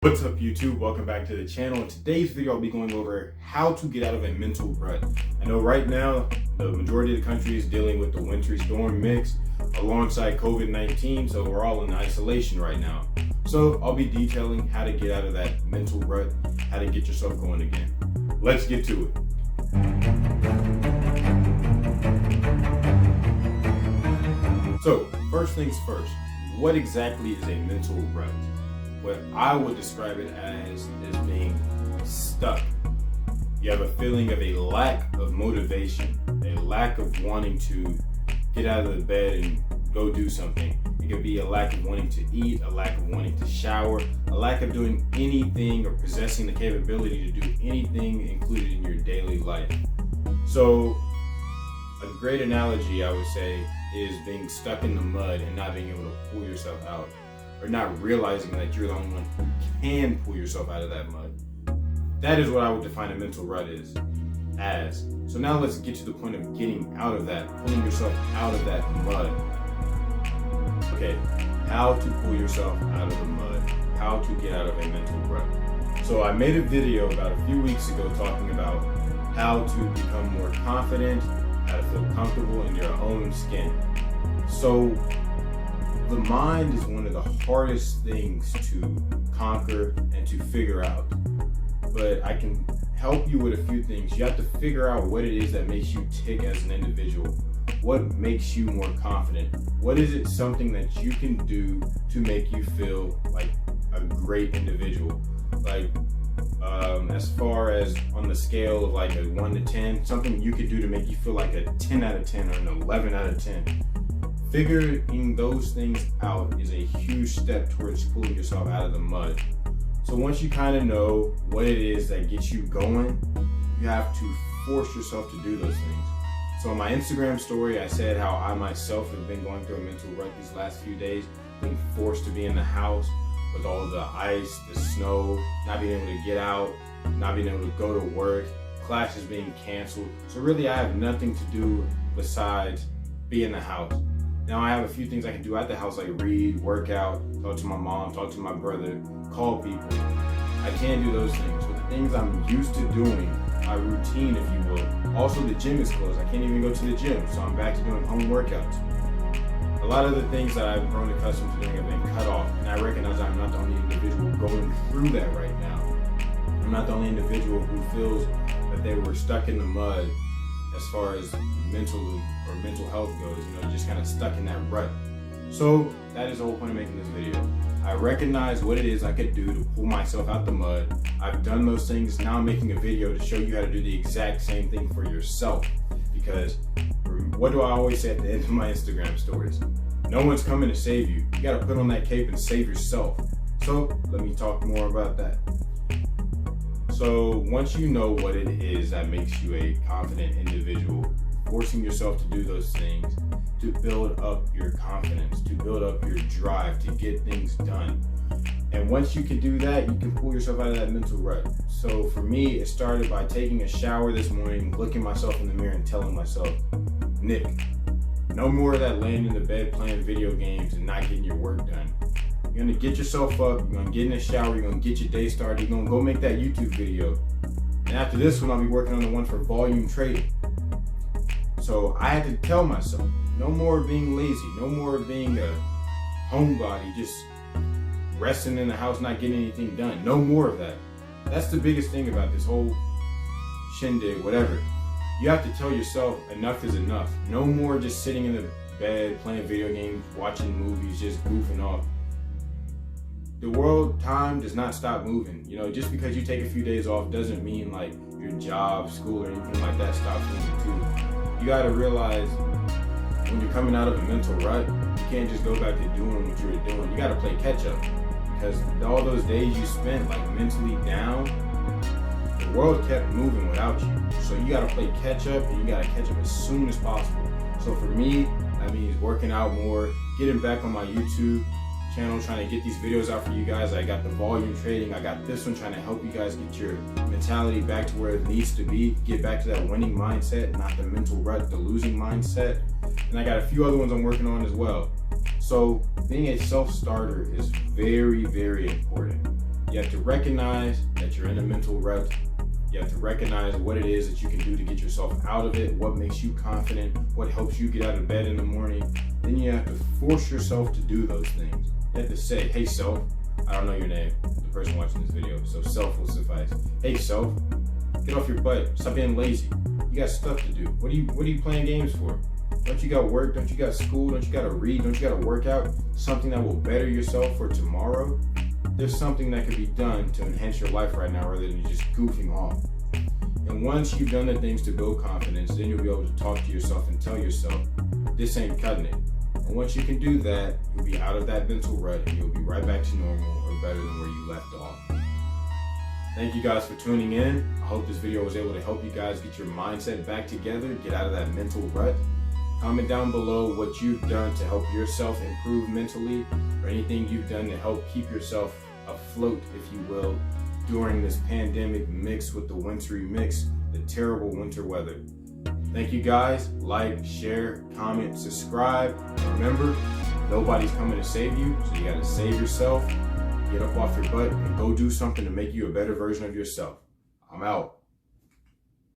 What's up YouTube? Welcome back to the channel. In today's video I'll be going over how to get out of a mental rut. I know right now the majority of the country is dealing with the wintry storm mix alongside COVID-19, so we're all in isolation right now. So I'll be detailing how to get out of that mental rut, how to get yourself going again. Let's get to it. So first things first, what exactly is a mental rut? What I would describe it as is being stuck. You have a feeling of a lack of motivation, a lack of wanting to get out of the bed and go do something. It could be a lack of wanting to eat, a lack of wanting to shower, a lack of doing anything or possessing the capability to do anything included in your daily life. So a great analogy I would say is being stuck in the mud and not being able to pull yourself out, or not realizing that you're the only one who can pull yourself out of that mud. That is what I would define a mental rut as. So now let's get to the point of getting out of that, pulling yourself out of that mud. Okay, how to pull yourself out of the mud, how to get out of a mental rut. So I made a video about a few weeks ago talking about how to become more confident, how to feel comfortable in your own skin. So the mind is one of the hardest things to conquer and to figure out. But I can help you with a few things. You have to figure out what it is that makes you tick as an individual. What makes you more confident? What is it something that you can do to make you feel like a great individual? Like as far as on the scale of like a 1 to 10, something you could do to make you feel like a 10 out of 10 or an 11 out of 10. Figuring those things out is a huge step towards pulling yourself out of the mud. So once you kind of know what it is that gets you going, you have to force yourself to do those things. So on my Instagram story, I said how I myself have been going through a mental rut these last few days, being forced to be in the house with all the ice, the snow, not being able to get out, not being able to go to work, classes being canceled. So really I have nothing to do besides be in the house. Now I have a few things I can do at the house, like read, work out, talk to my mom, talk to my brother, call people. I can't do those things. But the things I'm used to doing, my routine if you will. Also the gym is closed. I can't even go to the gym, so I'm back to doing home workouts. A lot of the things that I've grown accustomed to doing have been cut off, and I recognize I'm not the only individual going through that right now. I'm not the only individual who feels that they were stuck in the mud as far as mental health goes, just kind of stuck in that rut. So that is the whole point of making this video. I recognize what it is I could do to pull myself out the mud. I've done those things. Now I'm making a video to show you how to do the exact same thing for yourself. Because what do I always say at the end of my Instagram stories? No one's coming to save you. You got to put on that cape and save yourself. So let me talk more about that. So once you know what it is that makes you a confident individual, forcing yourself to do those things, to build up your confidence, to build up your drive, to get things done. And once you can do that, you can pull yourself out of that mental rut. So for me, it started by taking a shower this morning, looking myself in the mirror and telling myself, Nick, no more of that laying in the bed playing video games and not getting your work done. You're gonna get yourself up, you're gonna get in the shower, you're gonna get your day started, you're gonna go make that YouTube video. And after this one, I'll be working on the one for volume trading. So I had to tell myself, no more being lazy, no more being a homebody, just resting in the house, not getting anything done. No more of that. That's the biggest thing about this whole shindig, whatever. You have to tell yourself enough is enough. No more just sitting in the bed, playing video games, watching movies, just goofing off. The world, time does not stop moving. Just because you take a few days off doesn't mean like your job, school, or anything like that stops moving too. You gotta realize when you're coming out of a mental rut, you can't just go back to doing what you were doing. You gotta play catch up, because all those days you spent like mentally down, the world kept moving without you. So you gotta play catch up, and you gotta catch up as soon as possible. So for me, that means working out more, getting back on my YouTube channel, trying to get these videos out for you guys. I got the volume trading, I got this one trying to help you guys get your mentality back to where it needs to be, get back to that winning mindset, not the mental rut, the losing mindset. And I got a few other ones I'm working on as well. So being a self-starter is very, very important. You have to recognize that you're in a mental rut. You have to recognize what it is that you can do to get yourself out of it, what makes you confident, what helps you get out of bed in the morning. Then you have to force yourself to do those things. You have to say, hey self, I don't know your name, the person watching this video, so self will suffice. Hey self, get off your butt, stop being lazy. You got stuff to do. What are you playing games for? Don't you got work? Don't you got school? Don't you got to read? Don't you got to work out? Something that will better yourself for tomorrow? There's something that can be done to enhance your life right now rather than just goofing off. And once you've done the things to build confidence, then you'll be able to talk to yourself and tell yourself, this ain't cutting it. And once you can do that, you'll be out of that mental rut and you'll be right back to normal or better than where you left off. Thank you guys for tuning in. I hope this video was able to help you guys get your mindset back together, get out of that mental rut. Comment down below what you've done to help yourself improve mentally, or anything you've done to help keep yourself afloat, if you will, during this pandemic mixed with the wintry mix, the terrible winter weather. Thank you guys. Like, share, comment, subscribe. And remember, nobody's coming to save you, so you gotta save yourself. Get up off your butt and go do something to make you a better version of yourself. I'm out.